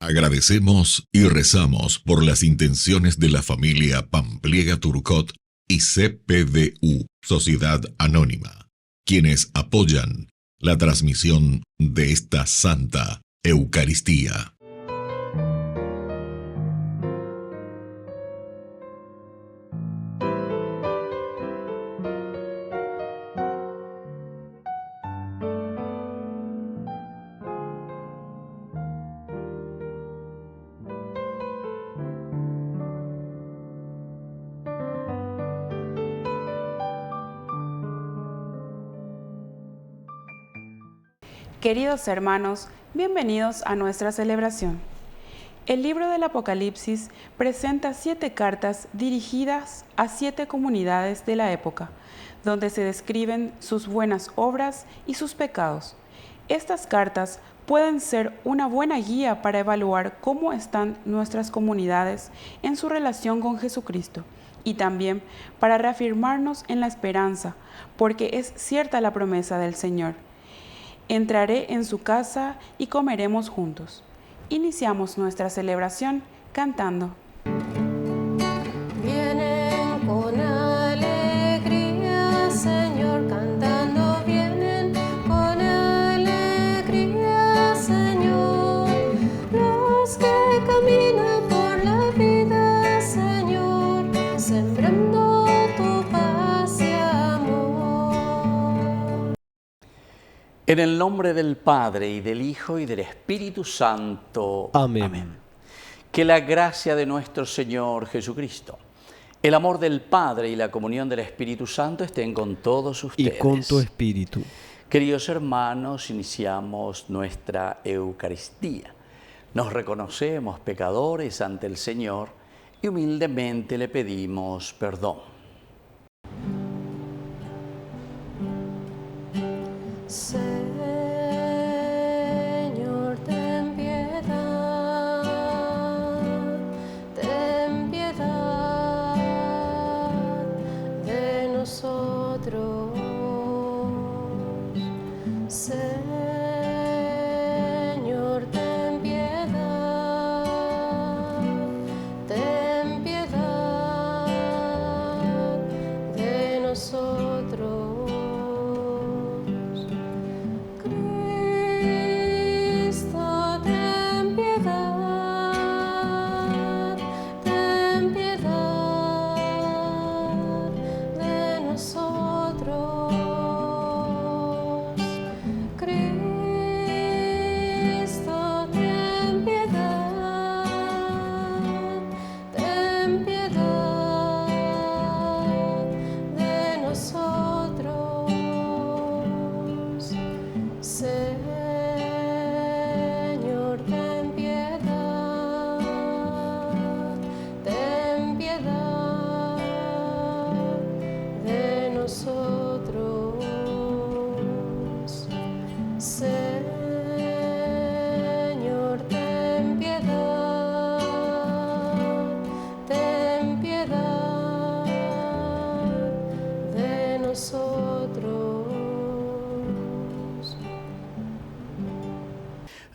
Agradecemos y rezamos por las intenciones de la familia Pampliega Turcot y CPDU, Sociedad Anónima, quienes apoyan la transmisión de esta Santa Eucaristía. Queridos hermanos, bienvenidos a nuestra celebración. El libro del Apocalipsis presenta 7 cartas dirigidas a 7 comunidades de la época, donde se describen sus buenas obras y sus pecados. Estas cartas pueden ser una buena guía para evaluar cómo están nuestras comunidades en su relación con Jesucristo y también para reafirmarnos en la esperanza, porque es cierta la promesa del Señor. Entraré en su casa y comeremos juntos. Iniciamos nuestra celebración cantando. Vienen con alegría, Señor, cantando. Vienen con alegría, Señor. Los que caminan por la vida, Señor, sembrando tu paz y amor. En el nombre del Padre, y del Hijo, y del Espíritu Santo. Amén. Amén. Que la gracia de nuestro Señor Jesucristo, el amor del Padre y la comunión del Espíritu Santo estén con todos ustedes. Y con tu espíritu. Queridos hermanos, iniciamos nuestra Eucaristía. Nos reconocemos pecadores ante el Señor y humildemente le pedimos perdón. Señor, ten piedad de nosotros. Señor, ten piedad de nosotros.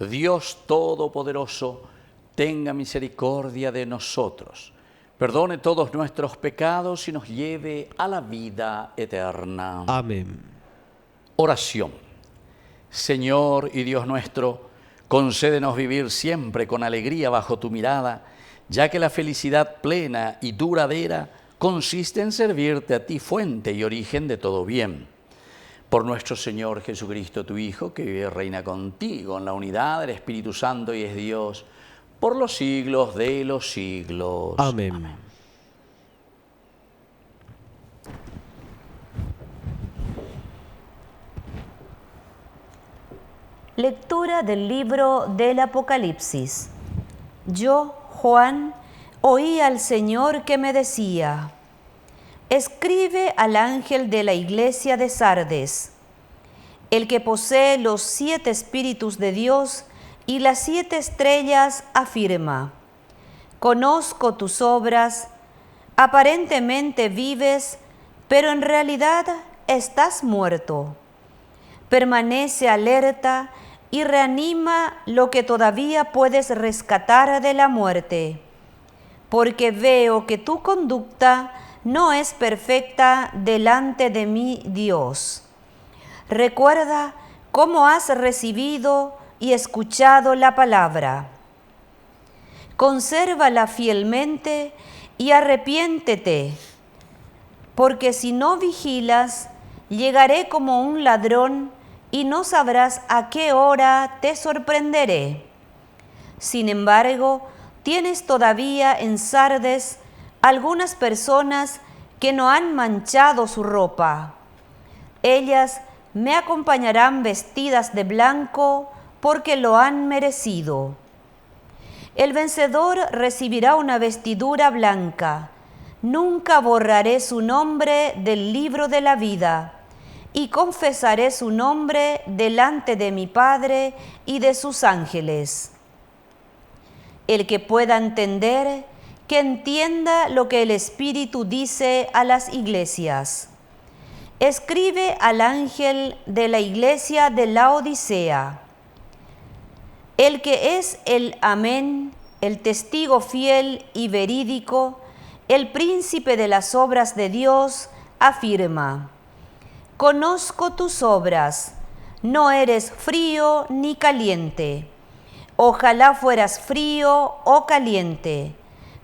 Dios Todopoderoso, tenga misericordia de nosotros, perdone todos nuestros pecados y nos lleve a la vida eterna. Amén. Oración. Señor y Dios nuestro, concédenos vivir siempre con alegría bajo tu mirada, ya que la felicidad plena y duradera consiste en servirte a ti, fuente y origen de todo bien. Por nuestro Señor Jesucristo, tu Hijo, que vive y reina contigo en la unidad del Espíritu Santo y es Dios, por los siglos de los siglos. Amén. Amén. Lectura del libro del Apocalipsis. Yo, Juan, oí al Señor que me decía: escribe al ángel de la iglesia de Sardes, el que posee los 7 espíritus de Dios y las 7 estrellas, afirma: conozco tus obras, aparentemente vives, pero en realidad estás muerto. Permanece alerta y reanima lo que todavía puedes rescatar de la muerte, porque veo que tu conducta no es perfecta delante de mi Dios. Recuerda cómo has recibido y escuchado la palabra. Consérvala fielmente y arrepiéntete, porque si no vigilas, llegaré como un ladrón y no sabrás a qué hora te sorprenderé. Sin embargo, tienes todavía en Sardes algunas personas que no han manchado su ropa. Ellas me acompañarán vestidas de blanco porque lo han merecido. El vencedor recibirá una vestidura blanca. Nunca borraré su nombre del libro de la vida y confesaré su nombre delante de mi Padre y de sus ángeles. El que pueda entender, que entienda lo que el Espíritu dice a las iglesias. Escribe al ángel de la iglesia de Laodicea. El que es el Amén, el testigo fiel y verídico, el príncipe de las obras de Dios, afirma: conozco tus obras, no eres frío ni caliente. Ojalá fueras frío o caliente.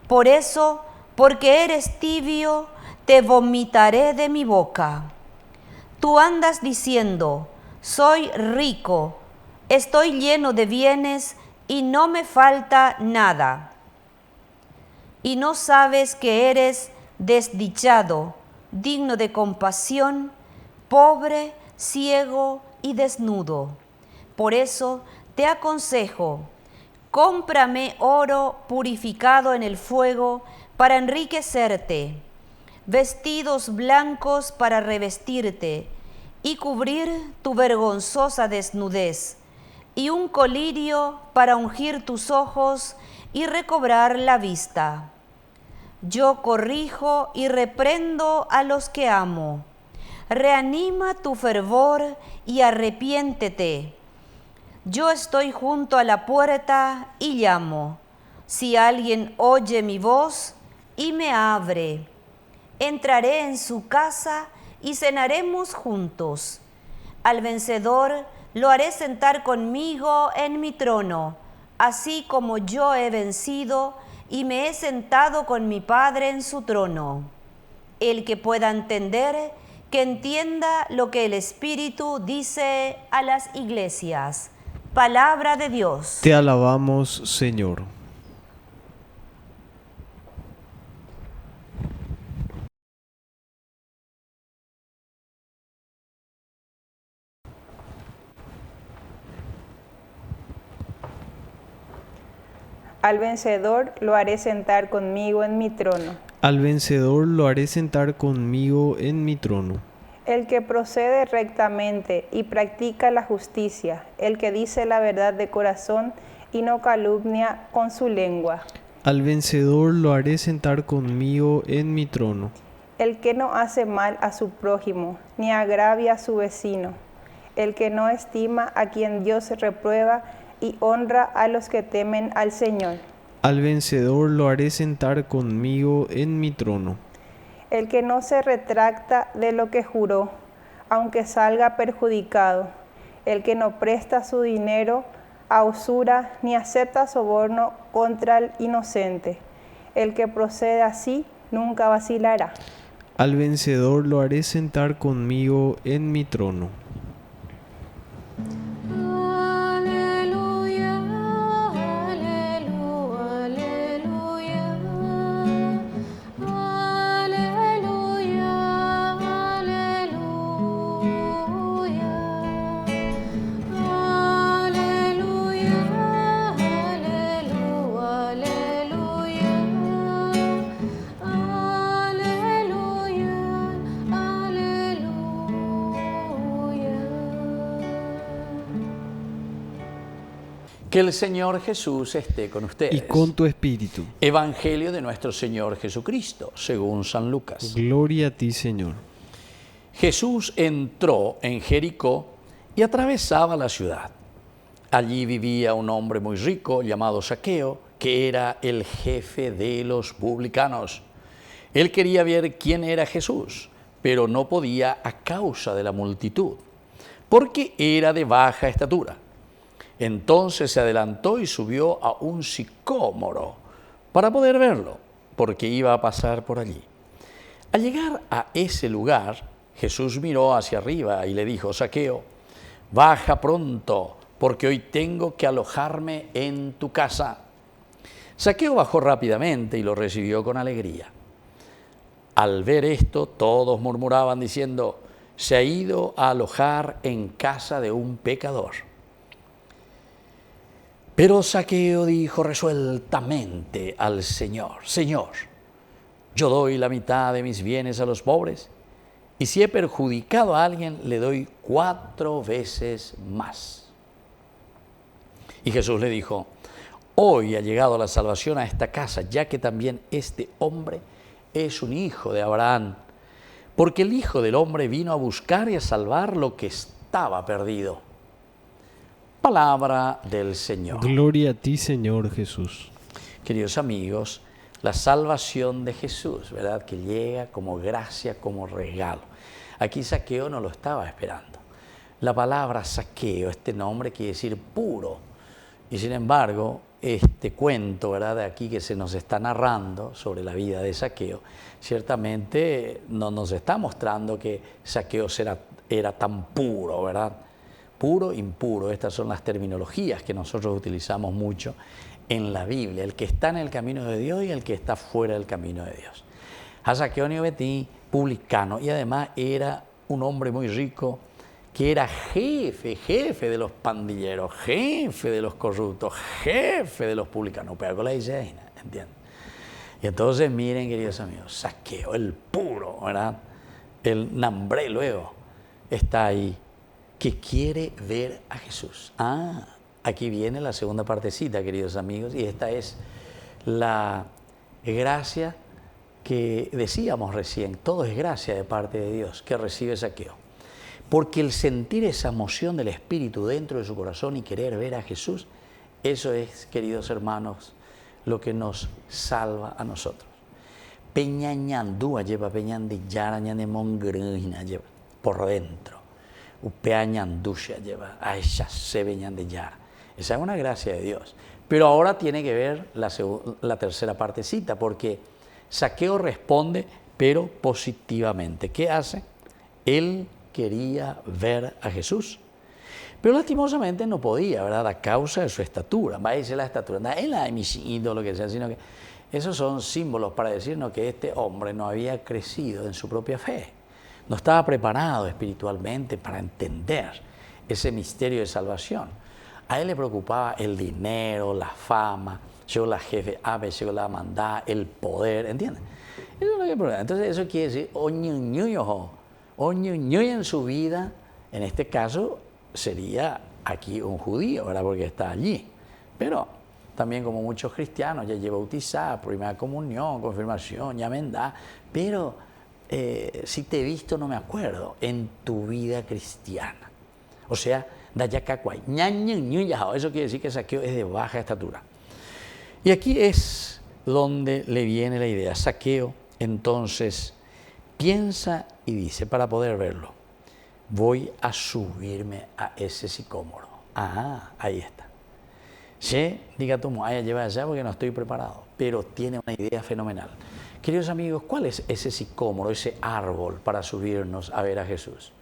Por eso, porque eres tibio, te vomitaré de mi boca. Tú andas diciendo: soy rico, estoy lleno de bienes y no me falta nada. Y no sabes que eres desdichado, digno de compasión, pobre, ciego y desnudo. Por eso te aconsejo: cómprame oro purificado en el fuego para enriquecerte, vestidos blancos para revestirte y cubrir tu vergonzosa desnudez, y un colirio para ungir tus ojos y recobrar la vista. Yo corrijo y reprendo a los que amo. Reanima tu fervor y arrepiéntete. Yo estoy junto a la puerta y llamo. Si alguien oye mi voz y me abre, entraré en su casa y cenaremos juntos. Al vencedor lo haré sentar conmigo en mi trono, así como yo he vencido y me he sentado con mi Padre en su trono. El que pueda entender, que entienda lo que el Espíritu dice a las iglesias. Palabra de Dios. Te alabamos, Señor. Al vencedor lo haré sentar conmigo en mi trono. Al vencedor lo haré sentar conmigo en mi trono. El que procede rectamente y practica la justicia, el que dice la verdad de corazón y no calumnia con su lengua. Al vencedor lo haré sentar conmigo en mi trono. El que no hace mal a su prójimo, ni agravia a su vecino. El que no estima a quien Dios reprueba y honra a los que temen al Señor. Al vencedor lo haré sentar conmigo en mi trono. El que no se retracta de lo que juró, aunque salga perjudicado. El que no presta su dinero a usura, ni acepta soborno contra el inocente. El que procede así nunca vacilará. Al vencedor lo haré sentar conmigo en mi trono. Aleluya, aleluya, aleluya, aleluya, aleluya, Que el Señor Jesús esté con ustedes. Y con tu espíritu. Evangelio de nuestro Señor Jesucristo, según San Lucas. Gloria a ti, Señor. Jesús entró en Jericó y atravesaba la ciudad. Allí vivía un hombre muy rico llamado Zaqueo, que era el jefe de los publicanos. Él quería ver quién era Jesús, pero no podía a causa de la multitud, porque era de baja estatura. Entonces se adelantó y subió a un sicómoro para poder verlo, porque iba a pasar por allí. Al llegar a ese lugar, Jesús miró hacia arriba y le dijo: Zaqueo, baja pronto, porque hoy tengo que alojarme en tu casa. Zaqueo bajó rápidamente y lo recibió con alegría. Al ver esto, todos murmuraban diciendo: se ha ido a alojar en casa de un pecador. Pero Zaqueo dijo resueltamente al Señor: Señor, yo doy la mitad de mis bienes a los pobres, y si he perjudicado a alguien, le doy 4 veces más. Y Jesús le dijo: hoy ha llegado la salvación a esta casa, ya que también este hombre es un hijo de Abraham, porque el Hijo del Hombre vino a buscar y a salvar lo que estaba perdido. Palabra del Señor. Gloria a ti, Señor Jesús. Queridos amigos, la salvación de Jesús, ¿verdad? Que llega como gracia, como regalo. Aquí Zaqueo no lo estaba esperando. La palabra Zaqueo, este nombre quiere decir puro. Y sin embargo, este cuento, ¿verdad?, de aquí que se nos está narrando sobre la vida de Zaqueo, ciertamente no nos está mostrando que Zaqueo era tan puro, ¿verdad? Puro, impuro, estas son las terminologías que nosotros utilizamos mucho en la Biblia, el que está en el camino de Dios y el que está fuera del camino de Dios. A Zaqueo Betí, publicano, y además era un hombre muy rico, que era jefe de los pandilleros, jefe de los corruptos, jefe de los publicanos, pero con la dice, ¿entienden? Y entonces miren, queridos amigos, Zaqueo, el puro, ¿verdad? El nambré luego está ahí, que quiere ver a Jesús. Aquí viene la segunda partecita, queridos amigos, y esta es la gracia que decíamos recién. Todo es gracia de parte de Dios que recibe Zaqueo. Porque el sentir esa emoción del Espíritu dentro de su corazón y querer ver a Jesús, eso es, queridos hermanos, lo que nos salva a nosotros. Peñañandúa lleva peñandillara ñanemongruina lleva por dentro. Upeañandusha lleva a ella se peñandillara. Esa es una gracia de Dios. Pero ahora tiene que ver la tercera partecita, porque Zaqueo responde, pero positivamente. ¿Qué hace? Él quería ver a Jesús, pero lastimosamente no podía, ¿verdad? A causa de su estatura. Va a decir la estatura, no es la de mis ídolos, lo que sea, sino que esos son símbolos para decirnos que este hombre no había crecido en su propia fe. No estaba preparado espiritualmente para entender ese misterio de salvación. A él le preocupaba el dinero, la fama, llegó la jefe, llegó la mandada, el poder, ¿entiendes? Eso es lo que preocupaba. Entonces eso quiere decir, Oñuñuy en su vida, en este caso, sería aquí un judío, ¿verdad? Porque está allí. Pero también como muchos cristianos, ya lleva bautizada, primera comunión, confirmación, ya mendá. Pero si te he visto, no me acuerdo, en tu vida cristiana. O sea, dayacacuay, eso quiere decir que Zaqueo es de baja estatura. Y aquí es donde le viene la idea. Zaqueo, entonces, piensa y dice, para poder verlo, voy a subirme a ese sicómoro. Ahí está. Diga tú, lleva allá porque no estoy preparado, pero tiene una idea fenomenal. Queridos amigos, ¿cuál es ese sicómoro, ese árbol para subirnos a ver a Jesús?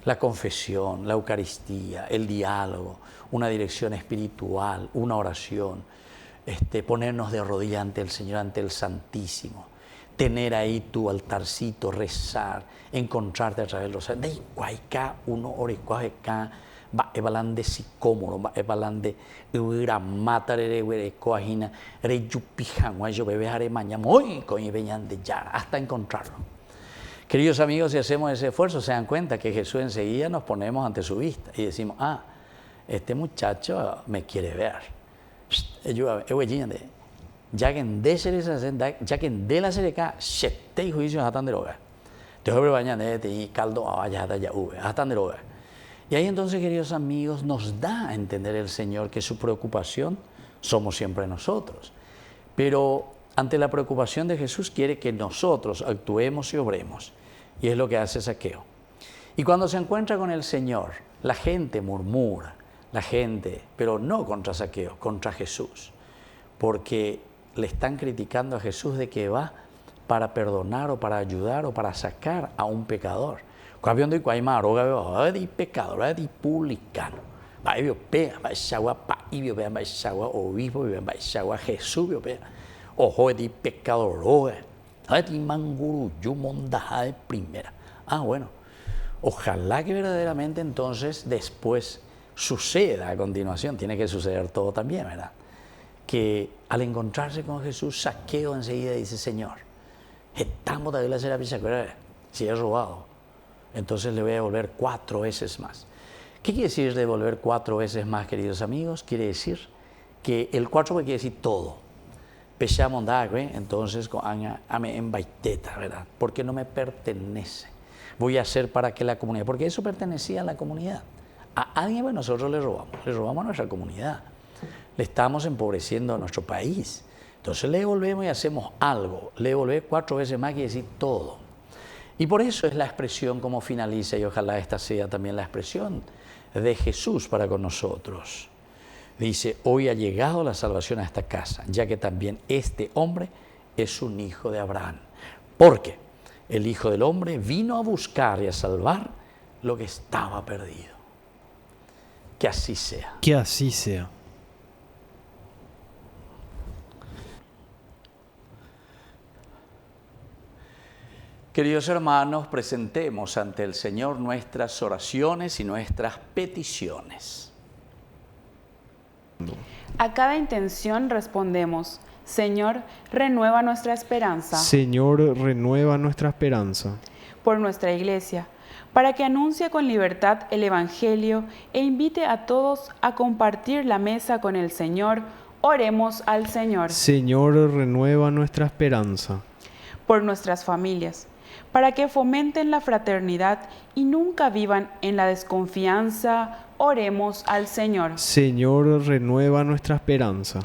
La confesión, la Eucaristía, el diálogo, una dirección espiritual, una oración, ponernos de rodillas ante el Señor, ante el Santísimo. Tener ahí tu altarcito, rezar, encontrarte a través de los... De Iguayca, uno orecuajeca, va ebalan de sicómoro, va ebalan de uramata de coajina, reyupijan, guayo bebé aremaña, muy coño veñan de yara, hasta encontrarlo. Queridos amigos, si hacemos ese esfuerzo, se dan cuenta que Jesús enseguida nos ponemos ante su vista y decimos, este muchacho me quiere ver. Ya que en de la sereca, shete y juicio hasta de roga. Te voy a bañar de caldo a vaya hasta ya hasta de roga. Y ahí entonces, queridos amigos, nos da a entender el Señor que su preocupación somos siempre nosotros. Pero ante la preocupación de Jesús quiere que nosotros actuemos y obremos. Y es lo que hace Zaqueo. Y cuando se encuentra con el Señor, la gente murmura, pero no contra Zaqueo, contra Jesús. Porque le están criticando a Jesús de que va para perdonar o para ayudar o para sacar a un pecador. Cuando hay maroga, de pecador, de publicano. Va y pega, va a pa y va a obispo, va a Jesús, ojo de pecador, de manguru, yumonda de primera. Bueno, ojalá que verdaderamente entonces después suceda a continuación, tiene que suceder todo también, ¿verdad? Que al encontrarse con Jesús, Zaqueo enseguida dice, Señor, estamos de la cera si he robado, entonces le voy a devolver 4 veces más. ¿Qué quiere decir devolver 4 veces más, queridos amigos? Quiere decir que el 4 quiere decir todo. Entonces, en baiteta, ¿verdad? Porque no me pertenece. Voy a hacer para que la comunidad, porque eso pertenecía a la comunidad. A alguien, bueno, nosotros le robamos a nuestra comunidad. Le estamos empobreciendo a nuestro país. Entonces le devolvemos y hacemos algo. Le devolver 4 veces más quiere decir todo. Y por eso es la expresión como finaliza, y ojalá esta sea también la expresión de Jesús para con nosotros. Dice, hoy ha llegado la salvación a esta casa, ya que también este hombre es un hijo de Abraham. Porque el Hijo del Hombre vino a buscar y a salvar lo que estaba perdido. Que así sea. Que así sea. Queridos hermanos, presentemos ante el Señor nuestras oraciones y nuestras peticiones. A cada intención respondemos, Señor, renueva nuestra esperanza. Señor, renueva nuestra esperanza. Por nuestra Iglesia, para que anuncie con libertad el Evangelio e invite a todos a compartir la mesa con el Señor, oremos al Señor. Señor, renueva nuestra esperanza. Por nuestras familias, para que fomenten la fraternidad y nunca vivan en la desconfianza, oremos al Señor. Señor, renueva nuestra esperanza.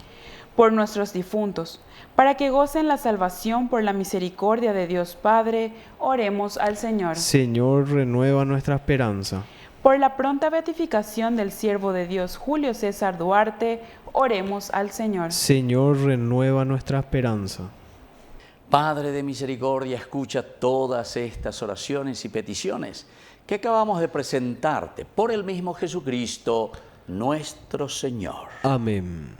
Por nuestros difuntos, para que gocen la salvación por la misericordia de Dios Padre, oremos al Señor. Señor, renueva nuestra esperanza. Por la pronta beatificación del siervo de Dios Julio César Duarte, oremos al Señor. Señor, renueva nuestra esperanza. Padre de misericordia, escucha todas estas oraciones y peticiones que acabamos de presentarte por el mismo Jesucristo, nuestro Señor. Amén.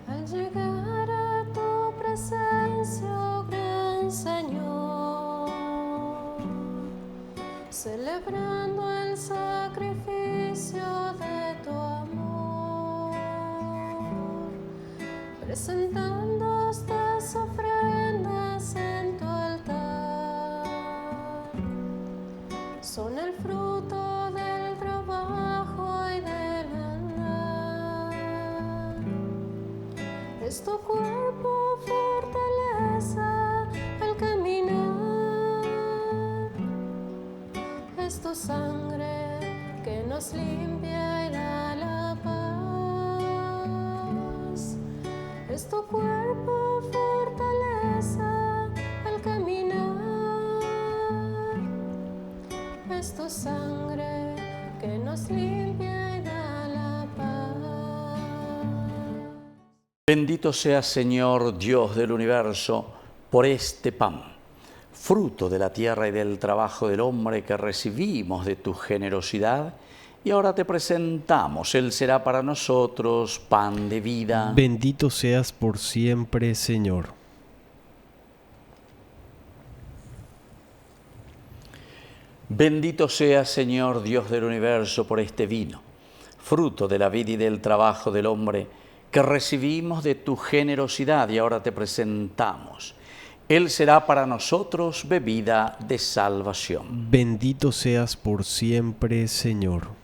Al llegar a tu presencia, oh gran Señor, celebrando el sacrificio de tu amor, presentando estas ofrendas en tu altar, son el fruto del trabajo y del andar. Es tu cuerpo fortaleza al caminar, es tu sangre que nos limpia y da la paz. Es tu cuerpo fortaleza al caminar, es tu sangre que nos limpia y da la paz. Bendito seas, Señor, Dios del universo, por este pan, fruto de la tierra y del trabajo del hombre que recibimos de tu generosidad, y ahora te presentamos. Él será para nosotros pan de vida. Bendito seas por siempre, Señor. Bendito seas, Señor, Dios del universo, por este vino, fruto de la vida y del trabajo del hombre, que recibimos de tu generosidad y ahora te presentamos. Él será para nosotros bebida de salvación. Bendito seas por siempre, Señor.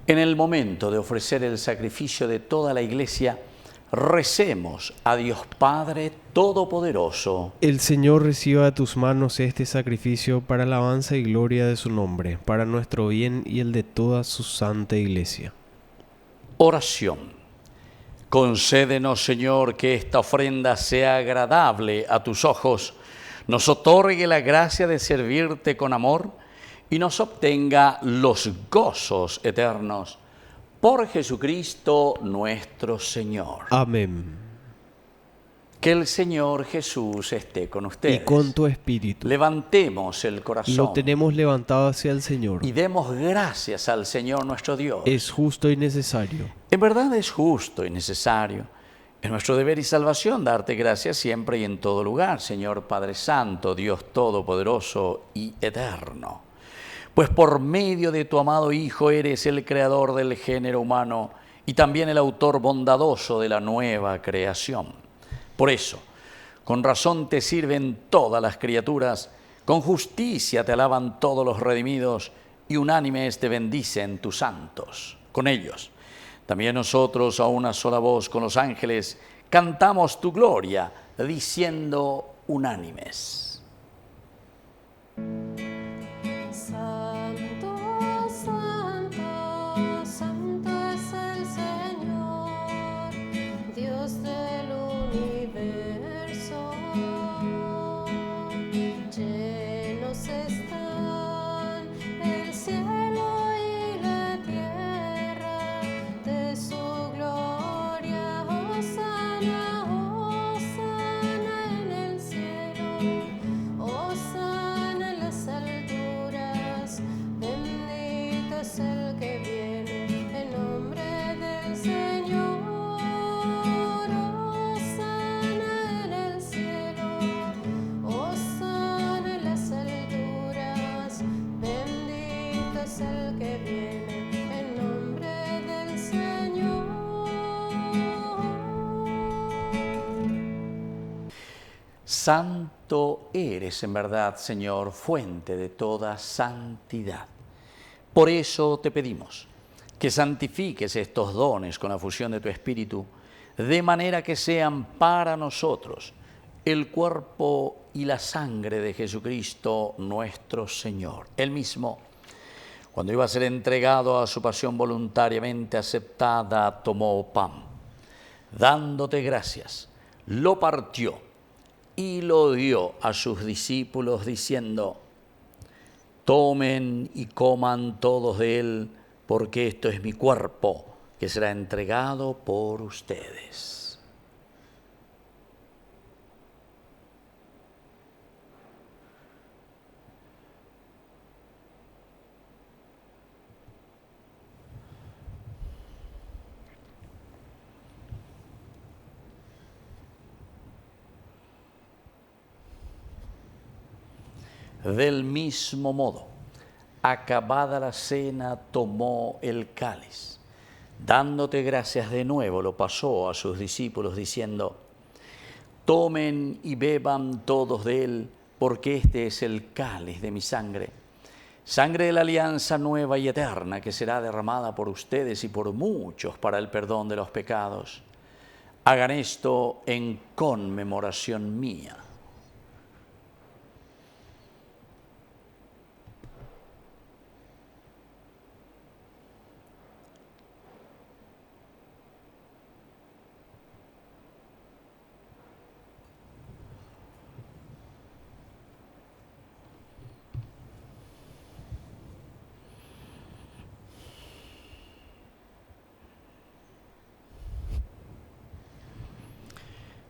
En el momento de ofrecer el sacrificio de toda la Iglesia, recemos a Dios Padre Todopoderoso. El Señor reciba de tus manos este sacrificio para alabanza y gloria de su nombre, para nuestro bien y el de toda su santa Iglesia. Oración. Concédenos, Señor, que esta ofrenda sea agradable a tus ojos, nos otorgue la gracia de servirte con amor y nos obtenga los gozos eternos. Por Jesucristo nuestro Señor. Amén. Que el Señor Jesús esté con ustedes. Y con tu espíritu. Levantemos el corazón. Lo tenemos levantado hacia el Señor. Y demos gracias al Señor nuestro Dios. Es justo y necesario. En verdad es justo y necesario. Es nuestro deber y salvación darte gracias siempre y en todo lugar, Señor Padre Santo, Dios Todopoderoso y Eterno. Pues por medio de tu amado Hijo eres el creador del género humano y también el autor bondadoso de la nueva creación. Por eso, con razón te sirven todas las criaturas, con justicia te alaban todos los redimidos y unánimes te bendicen tus santos. Con ellos, también nosotros a una sola voz con los ángeles cantamos tu gloria, diciendo unánimes. Santo, santo, santo es el Señor, Dios del universo. Llenos están el cielo y la tierra de su gloria. Hosana, hosana en el cielo, hosana en las alturas. Bendito es el que viene en nombre del Señor. Hosana en el cielo, hosana en las alturas. Bendito es el que viene en nombre del Señor. Santo eres en verdad, Señor, fuente de toda santidad. Por eso te pedimos que santifiques estos dones con la fusión de tu Espíritu, de manera que sean para nosotros el cuerpo y la sangre de Jesucristo nuestro Señor. Él mismo, cuando iba a ser entregado a su pasión voluntariamente aceptada, tomó pan. Dándote gracias, lo partió y lo dio a sus discípulos diciendo: tomen y coman todos de él, porque esto es mi cuerpo, que será entregado por ustedes. Del mismo modo, acabada la cena, tomó el cáliz. Dándote gracias de nuevo, lo pasó a sus discípulos diciendo: tomen y beban todos de él, porque este es el cáliz de mi sangre, sangre de la alianza nueva y eterna, que será derramada por ustedes y por muchos para el perdón de los pecados. Hagan esto en conmemoración mía.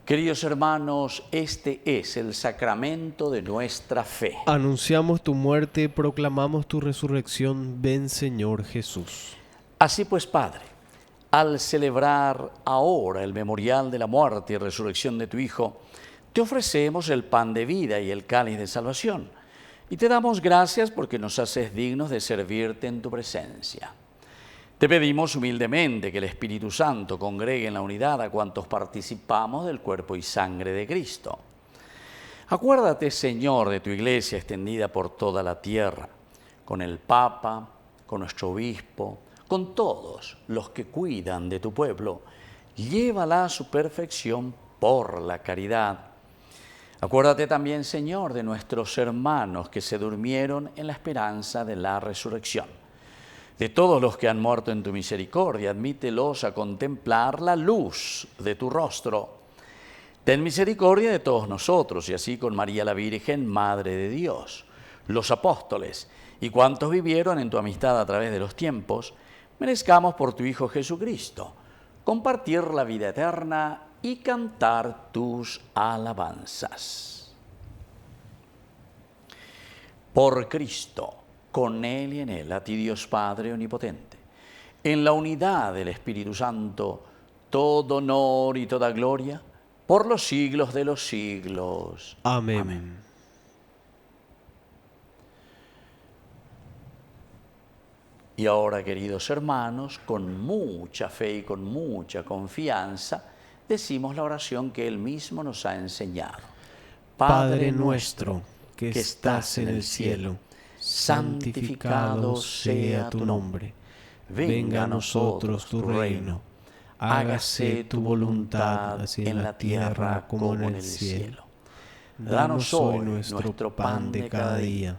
Queridos hermanos, este es el sacramento de nuestra fe. Anunciamos tu muerte, proclamamos tu resurrección. Ven, Señor Jesús. Así pues, Padre, al celebrar ahora el memorial de la muerte y resurrección de tu Hijo, te ofrecemos el pan de vida y el cáliz de salvación, y te damos gracias porque nos haces dignos de servirte en tu presencia. Te pedimos humildemente que el Espíritu Santo congregue en la unidad a cuantos participamos del cuerpo y sangre de Cristo. Acuérdate, Señor, de tu Iglesia extendida por toda la tierra, con el Papa, con nuestro Obispo, con todos los que cuidan de tu pueblo. Llévala a su perfección por la caridad. Acuérdate también, Señor, de nuestros hermanos que se durmieron en la esperanza de la resurrección. De todos los que han muerto en tu misericordia, admítelos a contemplar la luz de tu rostro. Ten misericordia de todos nosotros, y así con María la Virgen, Madre de Dios, los apóstoles y cuantos vivieron en tu amistad a través de los tiempos, merezcamos por tu Hijo Jesucristo compartir la vida eterna y cantar tus alabanzas. Por Cristo, con Él y en Él, a ti Dios Padre Omnipotente, en la unidad del Espíritu Santo, todo honor y toda gloria, por los siglos de los siglos. Amén. Amén. Y ahora, queridos hermanos, con mucha fe y con mucha confianza, decimos la oración que Él mismo nos ha enseñado. Padre nuestro, que estás en el cielo, santificado sea tu nombre. Venga a nosotros tu reino. Hágase tu voluntad, así en la tierra como en el cielo. Danos hoy nuestro pan de cada día.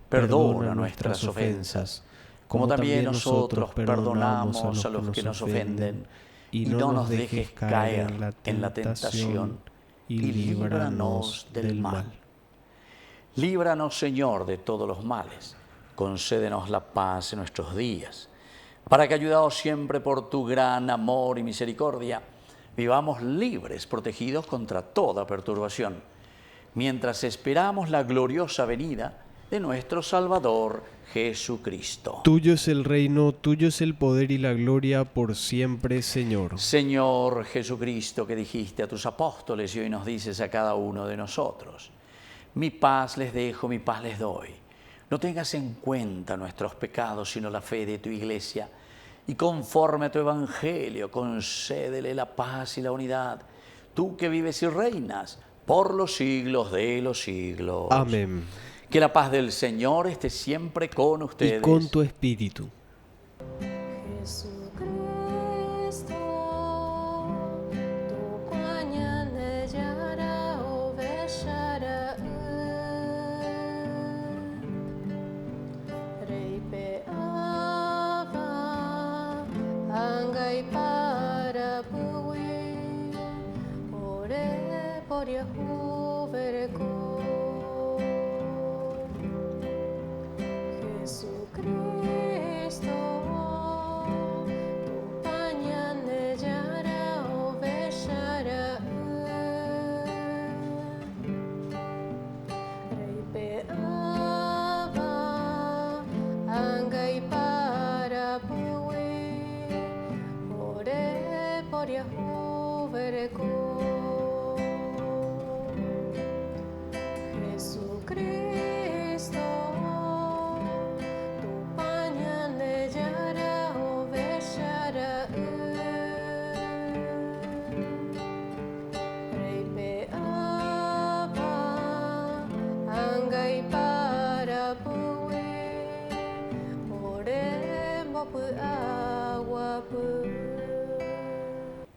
Perdona nuestras ofensas, como también nosotros perdonamos a los que nos ofenden. Y no nos dejes caer en la tentación, y líbranos del mal. Líbranos, Señor, de todos los males. Concédenos la paz en nuestros días, para que, ayudados siempre por tu gran amor y misericordia, vivamos libres, protegidos contra toda perturbación, mientras esperamos la gloriosa venida de nuestro Salvador Jesucristo. Tuyo es el reino, tuyo es el poder y la gloria por siempre, Señor. Señor Jesucristo, que dijiste a tus apóstoles y hoy nos dices a cada uno de nosotros: mi paz les dejo, mi paz les doy. No tengas en cuenta nuestros pecados, sino la fe de tu Iglesia, y conforme a tu Evangelio, concédele la paz y la unidad, tú que vives y reinas por los siglos de los siglos. Amén. Que la paz del Señor esté siempre con ustedes. Y con tu espíritu.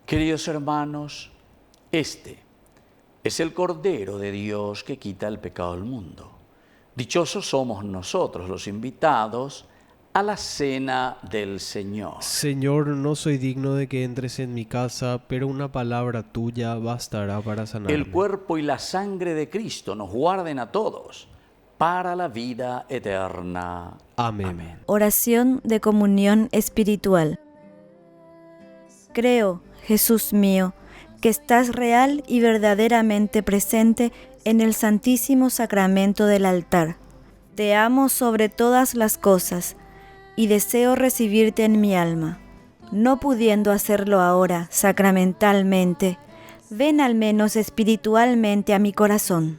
Queridos hermanos, este es el Cordero de Dios que quita el pecado del mundo. Dichosos somos nosotros los invitados a la cena del Señor. Señor, no soy digno de que entres en mi casa, pero una palabra tuya bastará para sanarme. El cuerpo y la sangre de Cristo nos guarden a todos para la vida eterna. Amén. Amén. Oración de comunión espiritual. Creo, Jesús mío, que estás real y verdaderamente presente en el Santísimo Sacramento del altar. Te amo sobre todas las cosas y deseo recibirte en mi alma. No pudiendo hacerlo ahora sacramentalmente, ven al menos espiritualmente a mi corazón.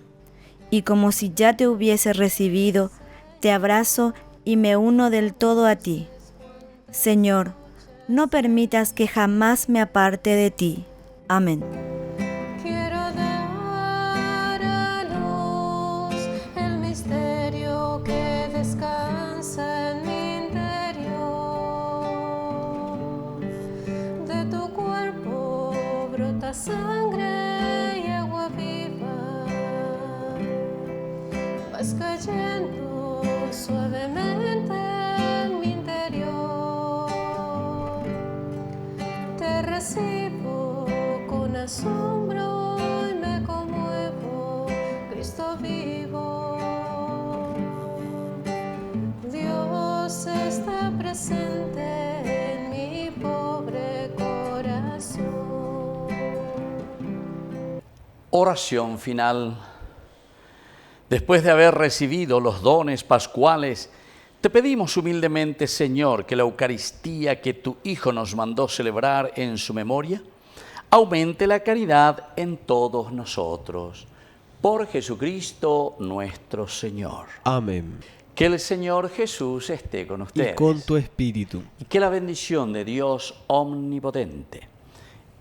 Y como si ya te hubiese recibido, te abrazo y me uno del todo a ti. Señor, no permitas que jamás me aparte de ti. Amén. Quiero dar a luz el misterio que descansa en mi interior. sangre y agua viva, vas cayendo suavemente en mi interior. Te recibo con asombro y me conmuevo, Cristo vivo. Dios está presente en mi pobre corazón. Oración final. Después de haber recibido los dones pascuales, te pedimos humildemente, Señor, que la Eucaristía que tu Hijo nos mandó celebrar en su memoria, aumente la caridad en todos nosotros. Por Jesucristo nuestro Señor. Amén. Que el Señor Jesús esté con ustedes. Y con tu espíritu. Y que la bendición de Dios omnipotente,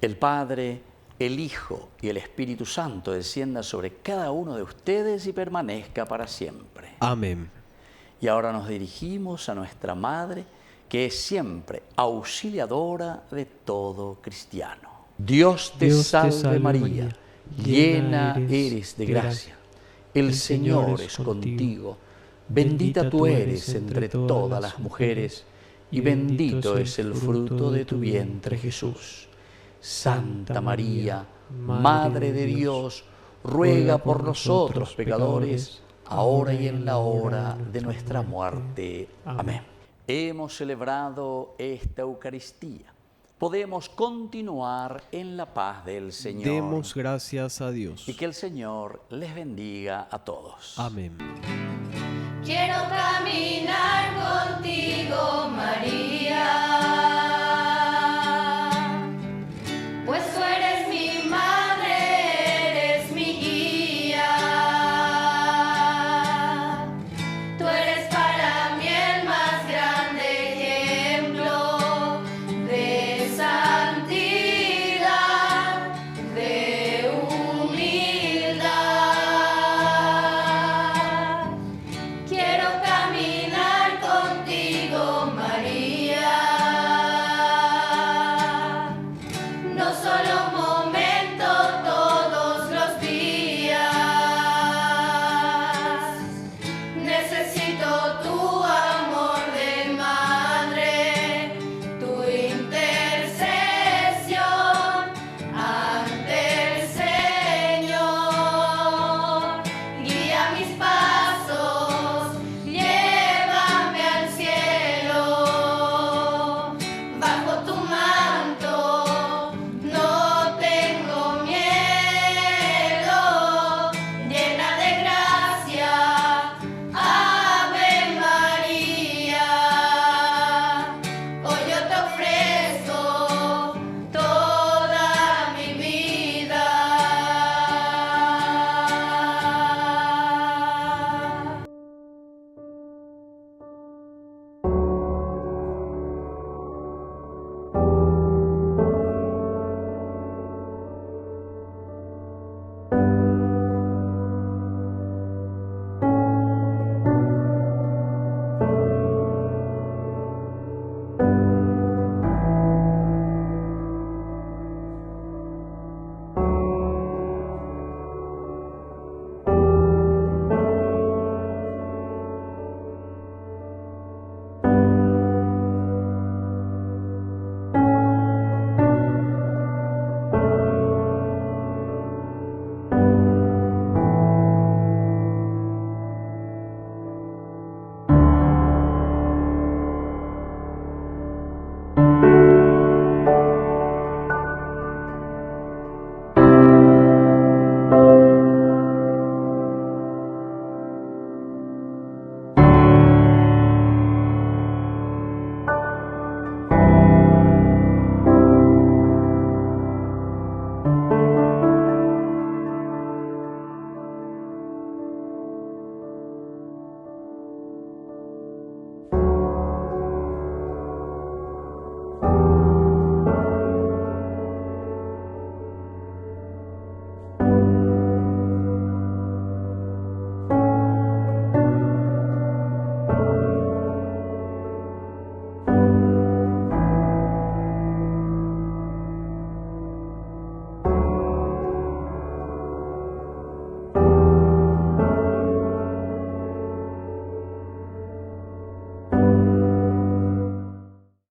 el Padre, el Hijo y el Espíritu Santo descienda sobre cada uno de ustedes y permanezca para siempre. Amén. Y ahora nos dirigimos a nuestra Madre, que es siempre auxiliadora de todo cristiano. Dios te salve María, llena eres de gracia. El Señor es contigo. Bendita tú eres entre todas las mujeres, y bendito es el fruto de tu vientre, Jesús. Santa María, Madre de Dios, ruega por nosotros pecadores, ahora y en la hora de nuestra muerte. Amén. Hemos celebrado esta Eucaristía. Podemos continuar en la paz del Señor. Demos gracias a Dios. Y que el Señor les bendiga a todos. Amén. Quiero caminar